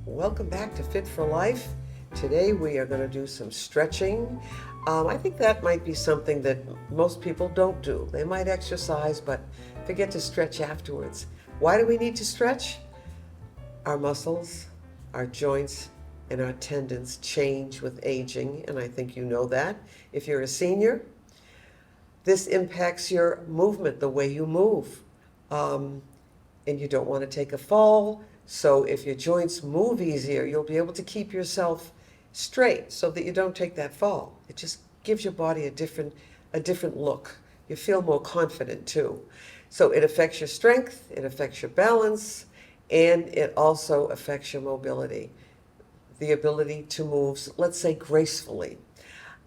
Welcome back to Fit for Life. Today we are going to do some stretching. I think that might be something that most people don't do. They might exercise but forget to stretch afterwards. Why do we need to stretch? Our muscles, our joints, and our tendons change with aging, and I think you know that. If you're a senior, this impacts your movement, the way you move. And you don't want to take a fall. So if your joints move easier, you'll be able to keep yourself straight so that you don't take that fall. It just gives your body a different look. You feel more confident too. So it affects your strength, it affects your balance, and it also affects your mobility, the ability to move, let's say, gracefully.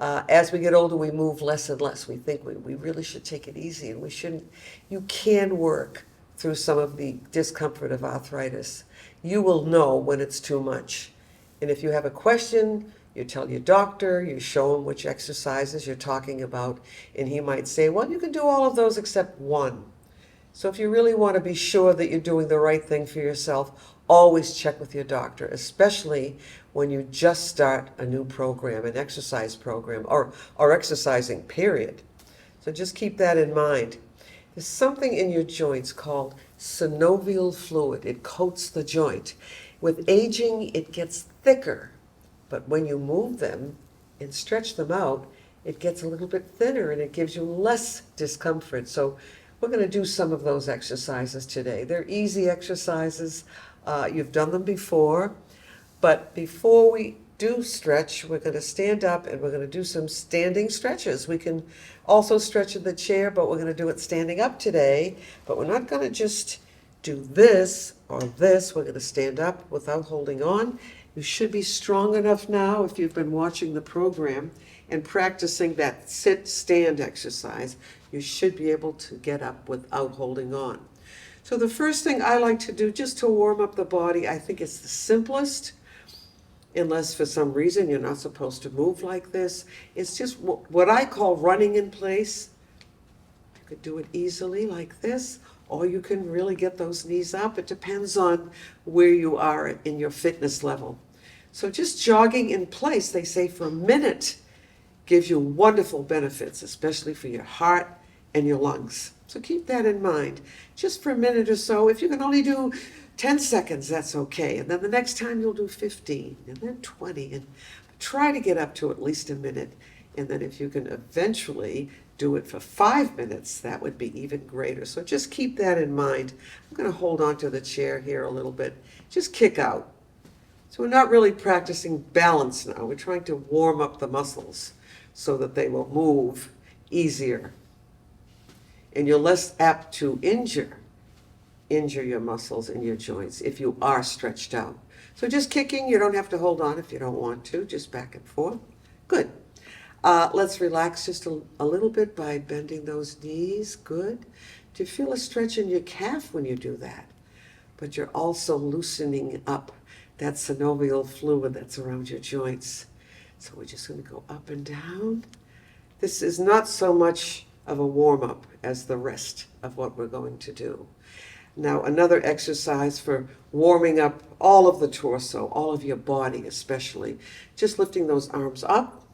As we get older, we move less and less. We think we really should take it easy, and we shouldn't. You can work through some of the discomfort of arthritis. You will know when it's too much. And if you have a question, you tell your doctor, you show him which exercises you're talking about, and he might say, well, you can do all of those except one. So if you really want to be sure that you're doing the right thing for yourself, always check with your doctor, especially when you just start a new program, an exercise program, or exercising, period. So just keep that in mind. There's something in your joints called synovial fluid. It coats the joint. With aging, it gets thicker, but when you move them and stretch them out, it gets a little bit thinner and it gives you less discomfort. So we're going to do some of those exercises today. They're easy exercises. You've done them before, but before we do stretch, we're going to stand up and we're going to do some standing stretches. We can also stretch in the chair, but we're going to do it standing up today. But we're not going to just do this or this. We're going to stand up without holding on. You should be strong enough now, if you've been watching the program and practicing that sit-stand exercise, you should be able to get up without holding on. So the first thing I like to do just to warm up the body, I think it's the simplest, unless for some reason you're not supposed to move like this. It's just what I call running in place. You could do it easily like this, or you can really get those knees up. It depends on where you are in your fitness level. So just jogging in place, they say for a minute, gives you wonderful benefits, especially for your heart and your lungs. So keep that in mind. Just for a minute or so. If you can only do 10 seconds, that's okay. And then the next time you'll do 15 and then 20. And try to get up to at least a minute. And then if you can eventually do it for 5 minutes, that would be even greater. So just keep that in mind. I'm going to hold on to the chair here a little bit. Just kick out. So we're not really practicing balance now. We're trying to warm up the muscles so that they will move easier. And you're less apt to injure your muscles and your joints if you are stretched out. So just kicking, you don't have to hold on if you don't want to, just back and forth. Good. Let's relax just a little bit by bending those knees. Good. Do you feel a stretch in your calf when you do that? But you're also loosening up that synovial fluid that's around your joints. So we're just going to go up and down. This is not so much of a warm-up as the rest of what we're going to do. Now, another exercise for warming up all of the torso, all of your body especially. Just lifting those arms up,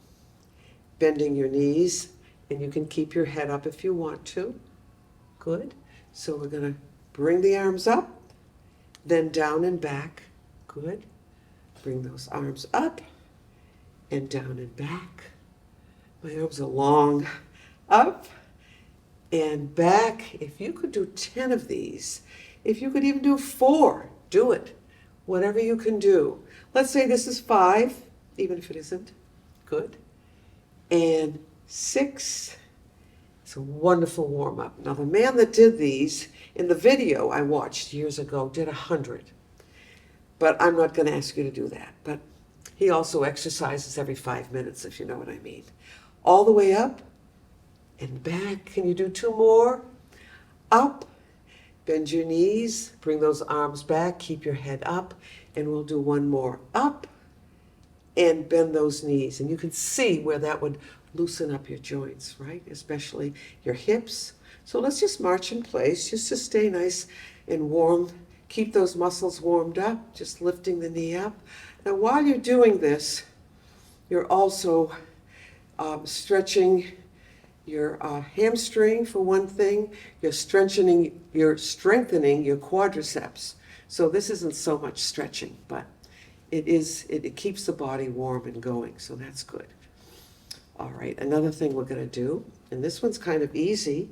bending your knees, and you can keep your head up if you want to. Good. So we're going to bring the arms up, then down and back. Good. Bring those arms up and down and back. My arms are long. Up and back. If you could do 10 of these, if you could even do 4, do it. Whatever you can do. Let's say this is 5, even if it isn't. Good. And 6. It's a wonderful warm-up. Now, the man that did these in the video I watched years ago did 100. But I'm not going to ask you to do that. But he also exercises every 5 minutes, if you know what I mean. All the way up and back. Can you do 2 more? Up. Bend your knees. Bring those arms back. Keep your head up. And we'll do 1 more. Up. And bend those knees. And you can see where that would loosen up your joints, right? Especially your hips. So let's just march in place just to stay nice and warm Keep those muscles warmed up, just lifting the knee up. Now while you're doing this, you're also stretching your hamstring for one thing. You're strengthening your quadriceps. So this isn't so much stretching, but it keeps the body warm and going, so that's good. All right, another thing we're going to do, and this one's kind of easy,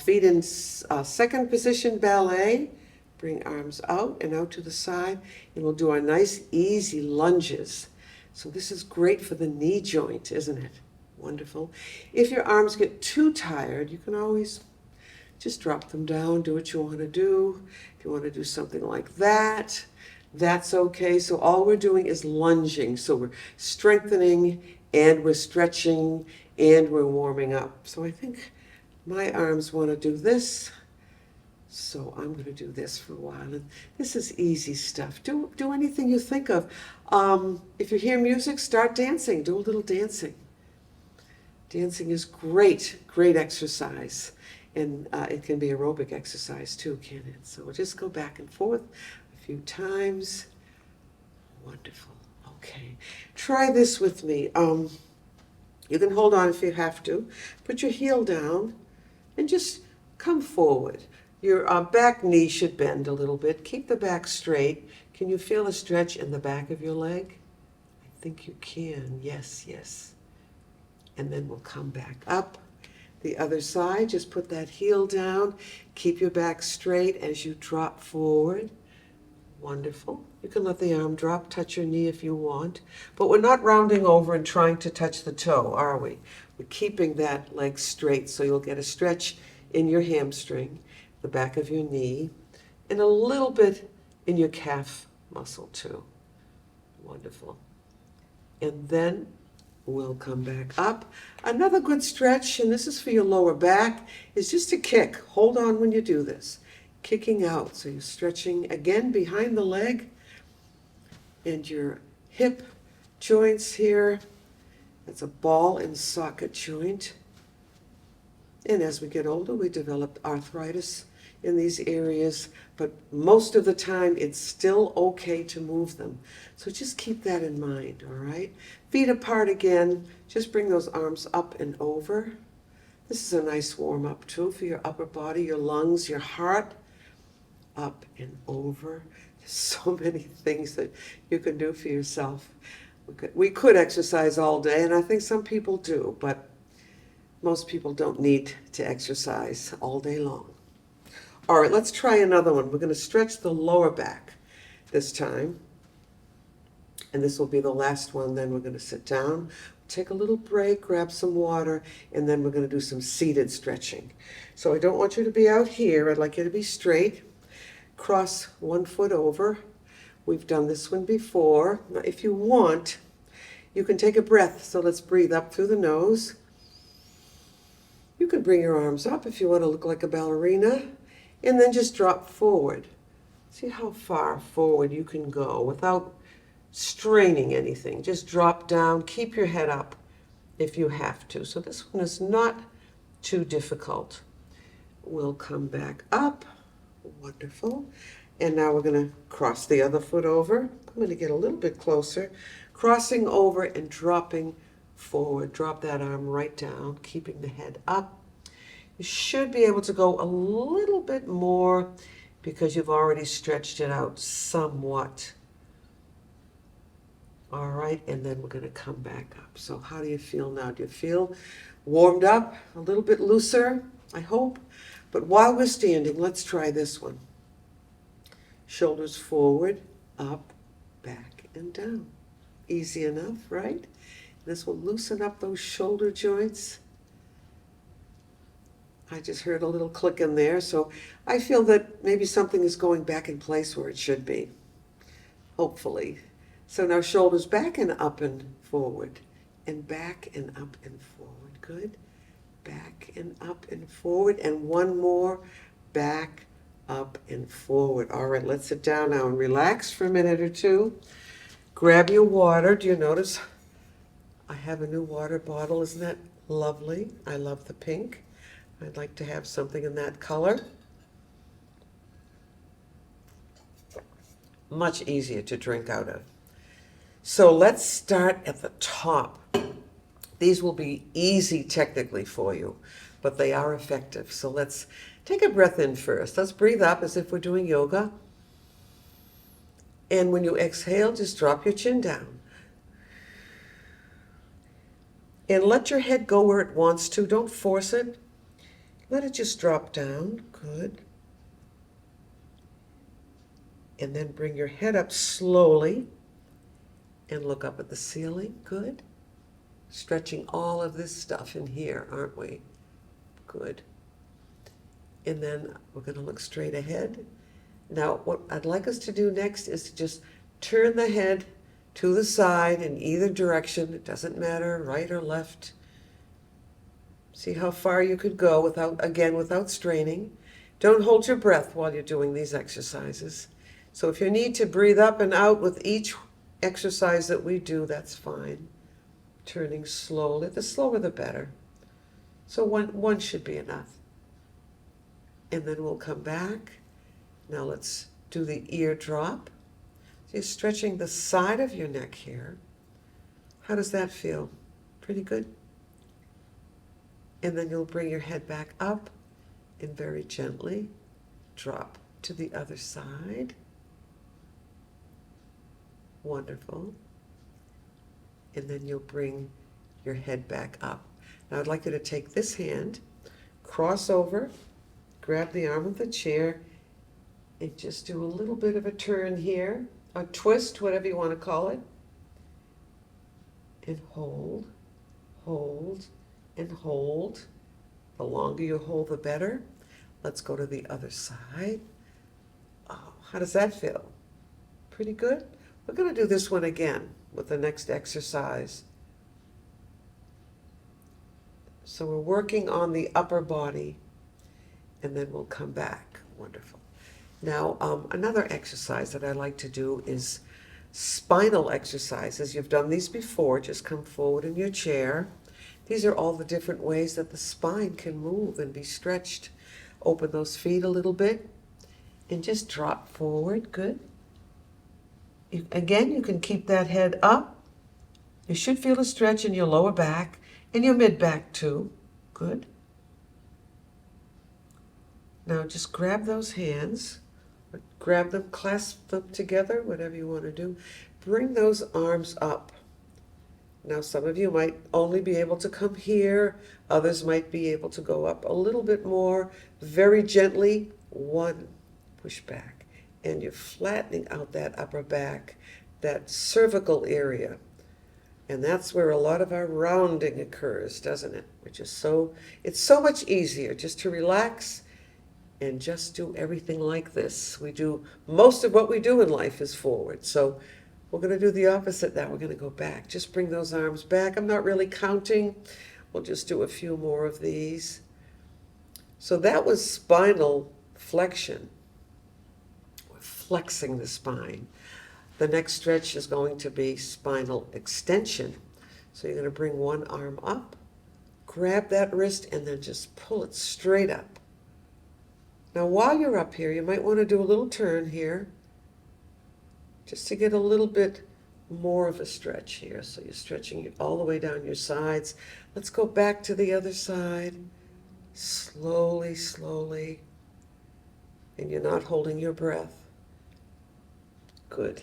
feet in second position ballet, bring arms out and out to the side, and we'll do our nice easy lunges. So this is great for the knee joint, isn't it? Wonderful. If your arms get too tired, you can always just drop them down, do what you want to do. If you want to do something like that, that's okay. So all we're doing is lunging. So we're strengthening and we're stretching and we're warming up. So I think my arms want to do this. So I'm going to do this for a while. And this is easy stuff. Do anything you think of. If you hear music, start dancing. Do a little dancing. Dancing is great exercise. And it can be aerobic exercise too, can it? So we'll just go back and forth a few times. Wonderful. Okay. Try this with me. You can hold on if you have to. Put your heel down and just come forward. Your back knee should bend a little bit. Keep the back straight. Can you feel a stretch in the back of your leg? I think you can. Yes, yes. And then we'll come back up. The other side, just put that heel down. Keep your back straight as you drop forward. Wonderful. You can let the arm drop, touch your knee if you want. But we're not rounding over and trying to touch the toe, are we? We're keeping that leg straight so you'll get a stretch in your hamstring, the back of your knee, and a little bit in your calf muscle too. Wonderful. And then we'll come back up. Another good stretch, and this is for your lower back, is just to kick. Hold on when you do this. Kicking out. So you're stretching again behind the leg and your hip joints here. That's a ball and socket joint. And as we get older, we develop arthritis in these areas, but most of the time it's still okay to move them. So just keep that in mind, all right? Feet apart again. Just bring those arms up and over. This is a nice warm-up too for your upper body, your lungs, your heart. Up and over. There's so many things that you can do for yourself. We could exercise all day, and I think some people do, but most people don't need to exercise all day long. All right, let's try another one. We're going to stretch the lower back this time. And this will be the last one. Then we're going to sit down, take a little break, grab some water, and then we're going to do some seated stretching. So I don't want you to be out here. I'd like you to be straight. Cross one foot over. We've done this one before. Now, if you want, you can take a breath. So let's breathe up through the nose. You can bring your arms up if you want to look like a ballerina, and then just drop forward. See how far forward you can go without straining anything. Just drop down, keep your head up if you have to. So this one is not too difficult. We'll come back up. Wonderful. And now we're going to cross the other foot over. I'm going to get a little bit closer. Crossing over and dropping forward. Drop that arm right down, keeping the head up. You should be able to go a little bit more because you've already stretched it out somewhat. All right, and then we're going to come back up. So how do you feel now? Do you feel warmed up, a little bit looser, I hope? But while we're standing, let's try this one. Shoulders forward, up, back, and down. Easy enough, right? This will loosen up those shoulder joints. I just heard a little click in there, so I feel that maybe something is going back in place where it should be, hopefully. So now shoulders back and up and forward, and back and up and forward. Good. Back and up and forward, and one more, back, up, and forward. All right, let's sit down now and relax for a minute or two. Grab your water. Do you notice I have a new water bottle? Isn't that lovely? I love the pink. I'd like to have something in that color. much easier to drink out of. So let's start at the top. These will be easy technically for you, but they are effective. So let's take a breath in first. Let's breathe up as if we're doing yoga. And when you exhale, just drop your chin down. And let your head go where it wants to. Don't force it. Let it just drop down. Good. And then bring your head up slowly and look up at the ceiling. Good. Stretching all of this stuff in here, aren't we? Good. And then we're going to look straight ahead. Now, what I'd like us to do next is to just turn the head to the side in either direction. It doesn't matter, right or left. See how far you could go without straining. Don't hold your breath while you're doing these exercises. So if you need to breathe up and out with each exercise that we do, that's fine. Turning slowly. The slower the better. So one should be enough. And then we'll come back. Now let's do the ear drop. So you're stretching the side of your neck here. How does that feel? Pretty good? And then you'll bring your head back up and very gently drop to the other side. Wonderful. And then you'll bring your head back up. Now I'd like you to take this hand, cross over, grab the arm of the chair, and just do a little bit of a turn here, a twist, whatever you want to call it. And hold, hold, and hold. The longer you hold, the better. Let's go to the other side. Oh, how does that feel? Pretty good? We're going to do this one again with the next exercise. So we're working on the upper body, and then we'll come back. Wonderful. Now, another exercise that I like to do is spinal exercises. You've done these before. Just come forward in your chair. These are all the different ways that the spine can move and be stretched. Open those feet a little bit and just drop forward. Good. Again, you can keep that head up. You should feel a stretch in your lower back and your mid-back too. Good. Now just grab those hands. Grab them, clasp them together, whatever you want to do. Bring those arms up. Now some of you might only be able to come here. Others might be able to go up a little bit more. Very gently. One. Push back. And you're flattening out that upper back, that cervical area. And that's where a lot of our rounding occurs, doesn't it? It's so much easier just to relax and just do everything like this. Most of what we do in life is forward. So we're going to do the opposite now. We're going to go back. Just bring those arms back. I'm not really counting. We'll just do a few more of these. So that was spinal flexion. We're flexing the spine. The next stretch is going to be spinal extension. So you're going to bring one arm up, grab that wrist, and then just pull it straight up. Now while you're up here, you might want to do a little turn here, just to get a little bit more of a stretch here. So you're stretching it all the way down your sides. Let's go back to the other side, slowly, slowly, and you're not holding your breath. Good.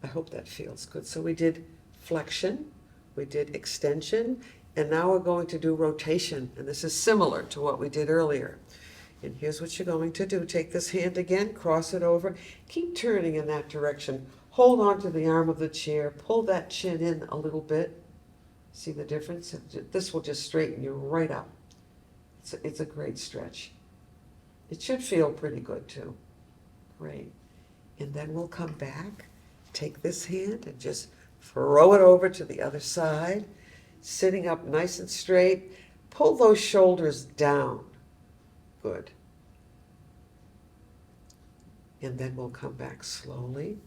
I hope that feels good. So we did flexion, we did extension, and now we're going to do rotation. And this is similar to what we did earlier. And here's what you're going to do. Take this hand again, cross it over, keep turning in that direction. Hold on to the arm of the chair, pull that chin in a little bit. See the difference? This will just straighten you right up. It's a great stretch. It should feel pretty good too. Great. And then we'll come back, take this hand and just throw it over to the other side, sitting up nice and straight. Pull those shoulders down. Good. And then we'll come back slowly.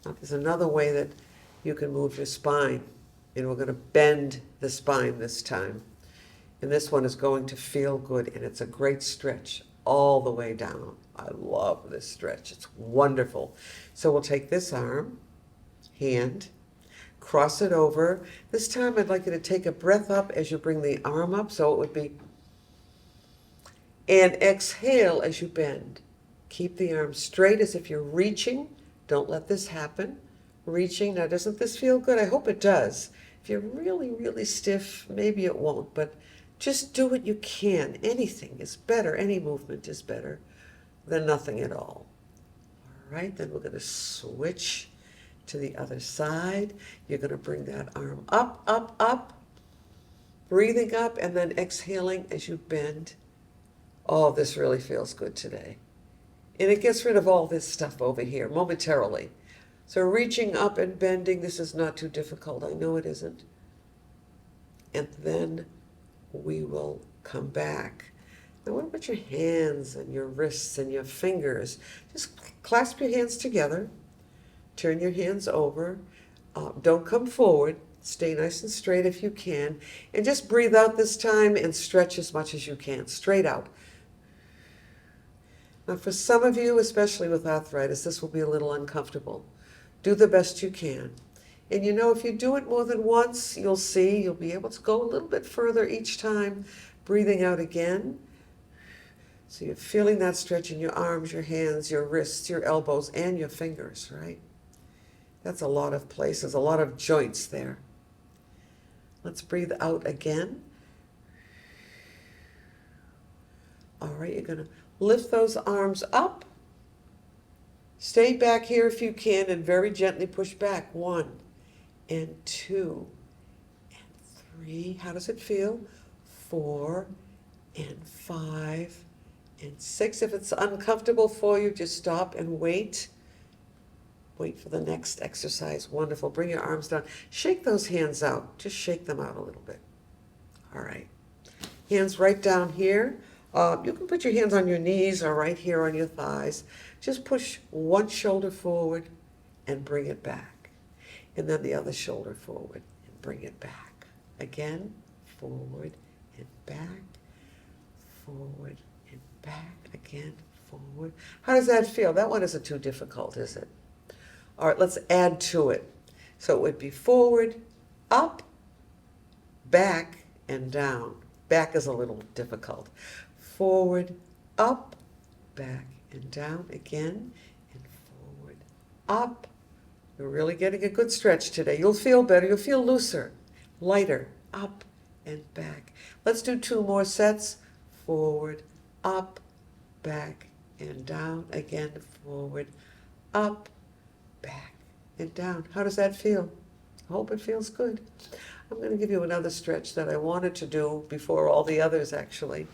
Now, there's another way that you can move your spine. And we're going to bend the spine this time. And this one is going to feel good, and it's a great stretch all the way down. I love this stretch. It's wonderful. So we'll take this arm, hand, cross it over. This time I'd like you to take a breath up as you bring the arm up, so it would be, and exhale as you bend. Keep the arm straight as if you're reaching. Don't let this happen. Reaching. Now, doesn't this feel good? I hope it does. If you're really, really stiff, maybe it won't, but just do what you can. Anything is better. Any movement is better than nothing at all. All right, then we're going to switch to the other side. You're going to bring that arm up, up, up, breathing up, and then exhaling as you bend. Oh, this really feels good today. And it gets rid of all this stuff over here momentarily. So reaching up and bending, this is not too difficult. I know it isn't. And then we will come back. Now what about your hands and your wrists and your fingers? Just clasp your hands together. Turn your hands over. Don't come forward. Stay nice and straight if you can. And just breathe out this time and stretch as much as you can. Straight out. Now for some of you, especially with arthritis, this will be a little uncomfortable. Do the best you can. And you know, if you do it more than once, you'll be able to go a little bit further each time, breathing out again. So you're feeling that stretch in your arms, your hands, your wrists, your elbows, and your fingers, right? That's a lot of places, a lot of joints there. Let's breathe out again. All right, you're going to lift those arms up. Stay back here if you can and very gently push back. 1 and 2 and 3. How does it feel? 4 and 5 and 6. If it's uncomfortable for you, just stop and wait. Wait for the next exercise. Wonderful. Bring your arms down. Shake those hands out. Just shake them out a little bit. All right. Hands right down here. You can put your hands on your knees or right here on your thighs. Just push one shoulder forward and bring it back. And then the other shoulder forward and bring it back. Again, forward and back, forward and back, again, forward. How does that feel? That one isn't too difficult, is it? All right, let's add to it. So it would be forward, up, back, and down. Back is a little difficult. Forward, up, back, and down again, and forward, up. You're really getting a good stretch today. You'll feel better. You'll feel looser, lighter, up and back. Let's do 2 more sets. Forward, up, back, and down. Again, forward, up, back, and down. How does that feel? I hope it feels good. I'm going to give you another stretch that I wanted to do before all the others, actually.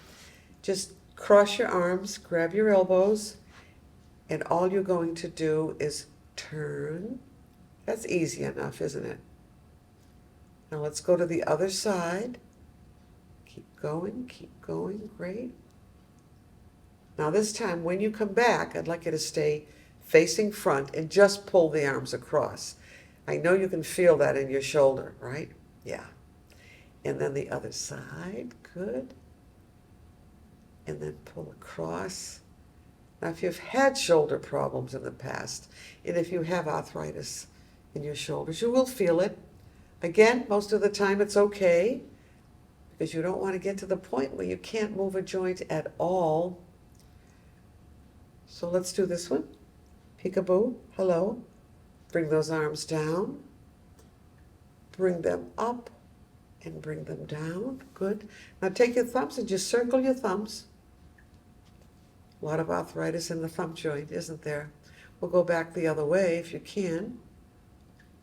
Just cross your arms, grab your elbows, and all you're going to do is turn. That's easy enough, isn't it? Now let's go to the other side. Keep going, great. Now this time, when you come back, I'd like you to stay facing front and just pull the arms across. I know you can feel that in your shoulder, right? Yeah. And then the other side, good. And then pull across. Now, if you've had shoulder problems in the past, and if you have arthritis in your shoulders, you will feel it. Again, most of the time it's okay, because you don't want to get to the point where you can't move a joint at all. So let's do this one. Peekaboo, hello. Bring those arms down. Bring them up and bring them down. Good. Now take your thumbs and just circle your thumbs. A lot of arthritis in the thumb joint, isn't there? We'll go back the other way if you can.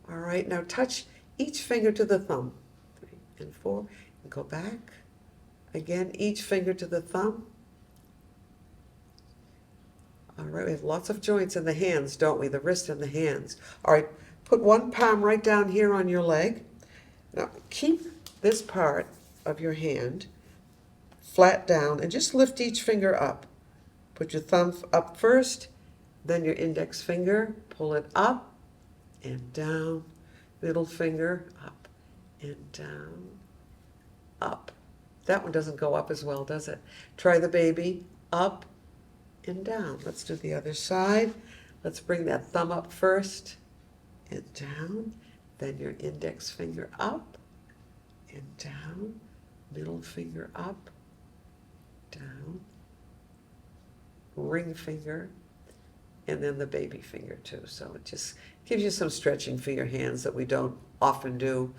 All right, now touch each finger to the thumb. 3 and 4, and go back. Again, each finger to the thumb. All right, we have lots of joints in the hands, don't we? The wrist and the hands. All right, put one palm right down here on your leg. Now, keep this part of your hand flat down and just lift each finger up. Put your thumb up first, then your index finger, pull it up and down, middle finger up and down, up. That one doesn't go up as well, does it? Try the baby, up and down. Let's do the other side. Let's bring that thumb up first and down, then your index finger up and down, middle finger up, down, ring finger, and then the baby finger too. So it just gives you some stretching for your hands that we don't often do.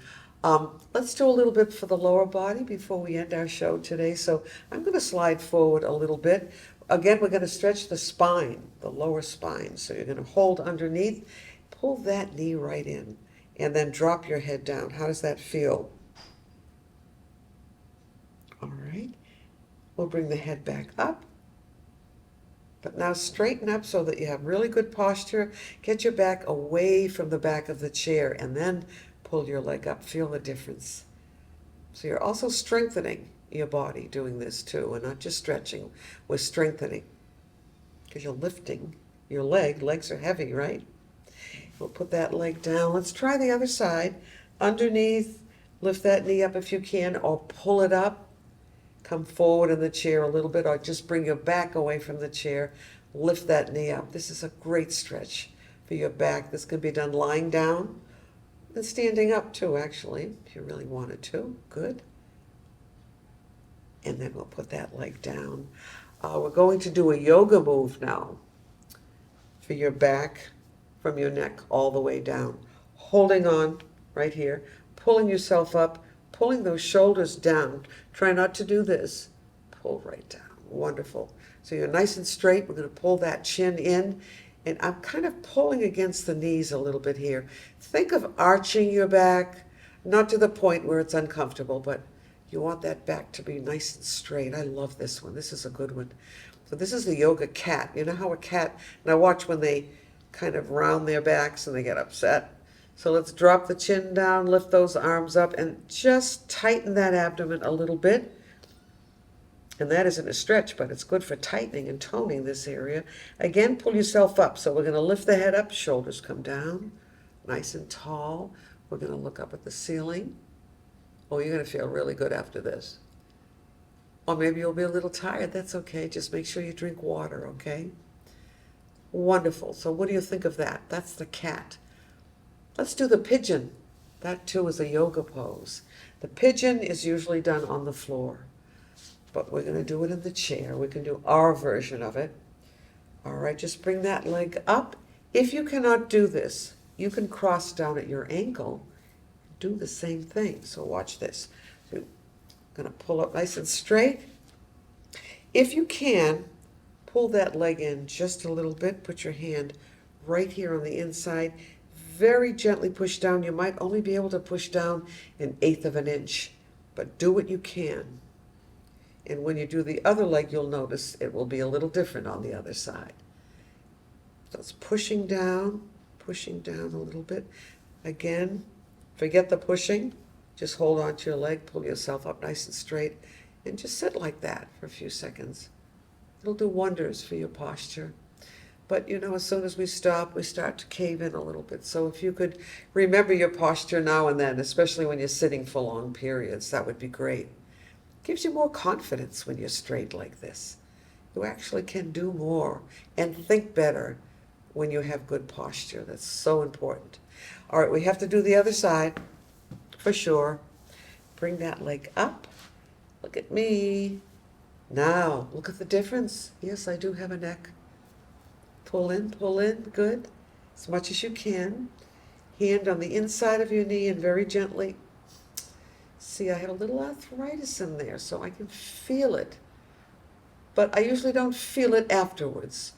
Let's do a little bit for the lower body before we end our show today. So I'm going to slide forward a little bit. Again, we're going to stretch the spine, the lower spine. So you're going to hold underneath, pull that knee right in, and then drop your head down. How does that feel? All right. We'll bring the head back up. But now straighten up so that you have really good posture. Get your back away from the back of the chair and then pull your leg up. Feel the difference. So you're also strengthening your body doing this too, and not just stretching. We're strengthening because you're lifting your leg. Legs are heavy, right? We'll put that leg down. Let's try the other side. Underneath, lift that knee up if you can, or pull it up. Come forward in the chair a little bit, or just bring your back away from the chair. Lift that knee up. This is a great stretch for your back. This can be done lying down and standing up too, actually, if you really wanted to. Good. And then we'll put that leg down. We're going to do a yoga move now for your back, from your neck all the way down. Holding on right here, pulling yourself up, pulling those shoulders down. Try not to do this. Pull right down. Wonderful. So you're nice and straight. We're going to pull that chin in. And I'm kind of pulling against the knees a little bit here. Think of arching your back, not to the point where it's uncomfortable, but you want that back to be nice and straight. I love this one. This is a good one. So this is the yoga cat. You know how a cat, and I watch when they kind of round their backs and they get upset. So let's drop the chin down, lift those arms up, and just tighten that abdomen a little bit. And that isn't a stretch, but it's good for tightening and toning this area. Again, pull yourself up. So we're going to lift the head up, shoulders come down, nice and tall. We're going to look up at the ceiling. Oh, you're going to feel really good after this. Or maybe you'll be a little tired. That's okay. Just make sure you drink water, okay? Wonderful. So what do you think of that? That's the cat. Let's do the pigeon. That too is a yoga pose. The pigeon is usually done on the floor, but we're going to do it in the chair. We can do our version of it. All right, just bring that leg up. If you cannot do this, you can cross down at your ankle, do the same thing. So watch this. So I'm going to pull up nice and straight. If you can, pull that leg in just a little bit. Put your hand right here on the inside. Very gently push down. You might only be able to push down 1/8 of an inch, but do what you can. And when you do the other leg, you'll notice it will be a little different on the other side. So it's pushing down a little bit. Again, forget the pushing. Just hold on to your leg, pull yourself up nice and straight, and just sit like that for a few seconds. It'll do wonders for your posture. But you know, as soon as we stop, we start to cave in a little bit. So if you could remember your posture now and then, especially when you're sitting for long periods, that would be great. Gives you more confidence when you're straight like this. You actually can do more and think better when you have good posture. That's so important. All right, we have to do the other side for sure. Bring that leg up. Look at me. Now, look at the difference. Yes, I do have a neck. Pull in, good, as much as you can. Hand on the inside of your knee and very gently. See, I have a little arthritis in there, so I can feel it. But I usually don't feel it afterwards.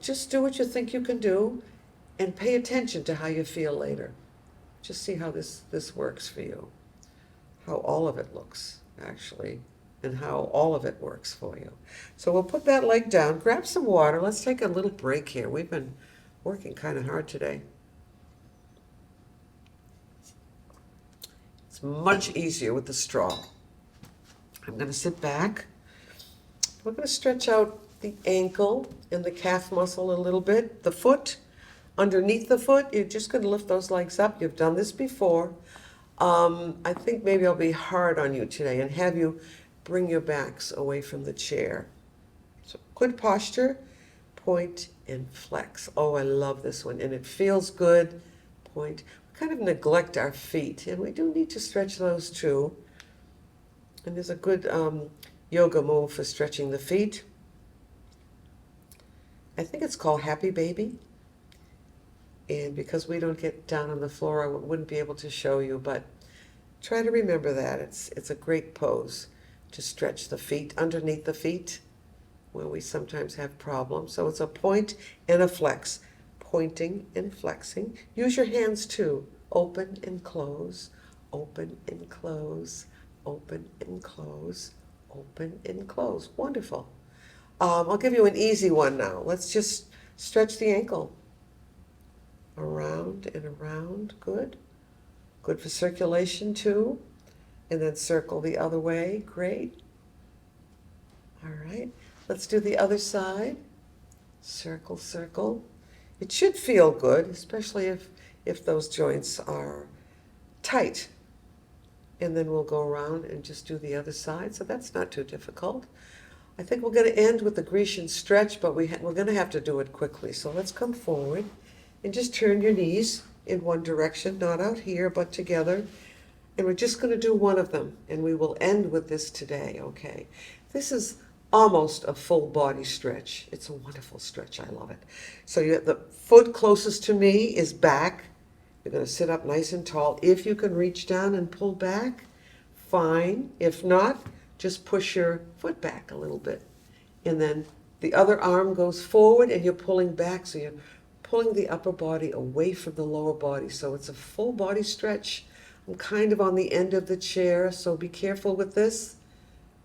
Just do what you think you can do and pay attention to how you feel later. Just see how this works for you. How all of it looks, actually, and how all of it works for you. So we'll put that leg down, grab some water. Let's take a little break here. We've been working kind of hard today. It's much easier with the straw. I'm going to sit back. We're going to stretch out the ankle and the calf muscle a little bit. The foot, underneath the foot, you're just going to lift those legs up. You've done this before. I think maybe I'll be hard on you today and have you bring your backs away from the chair. So Good posture, point and flex. Oh, I love this one, and it feels good. Point. We kind of neglect our feet, and we do need to stretch those too. And there's a good yoga move for stretching the feet. I think it's called Happy Baby. And because we don't get down on the floor, I wouldn't be able to show you, but try to remember that. It's a great pose to stretch the feet, underneath the feet, where we sometimes have problems. So it's a point and a flex. Pointing and flexing. Use your hands too. Open and close, open and close, open and close, open and close. Wonderful. I'll give you an easy one now. Let's just stretch the ankle. Around and around. Good. Good for circulation too. And then circle the other way. Great. All right. Let's do the other side. Circle, circle. It should feel good, especially if those joints are tight. And then we'll go around and just do the other side. So that's not too difficult. I think we're going to end with the Grecian stretch, but we're going to have to do it quickly. So let's come forward and just turn your knees in one direction, not out here, but together. And we're just going to do one of them, and we will end with this today, okay? This is almost a full body stretch. It's a wonderful stretch. I love it. So the foot closest to me is back. You're going to sit up nice and tall. If you can reach down and pull back, fine. If not, just push your foot back a little bit. And then the other arm goes forward and you're pulling back. So you're pulling the upper body away from the lower body. So it's a full body stretch. I'm kind of on the end of the chair, so be careful with this.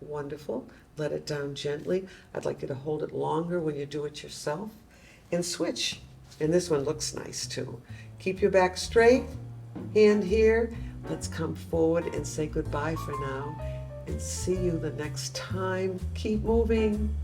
Wonderful. Let it down gently. I'd like you to hold it longer when you do it yourself. And switch. And this one looks nice too. Keep your back straight. Hand here. Let's come forward and say goodbye for now. And see you the next time. Keep moving.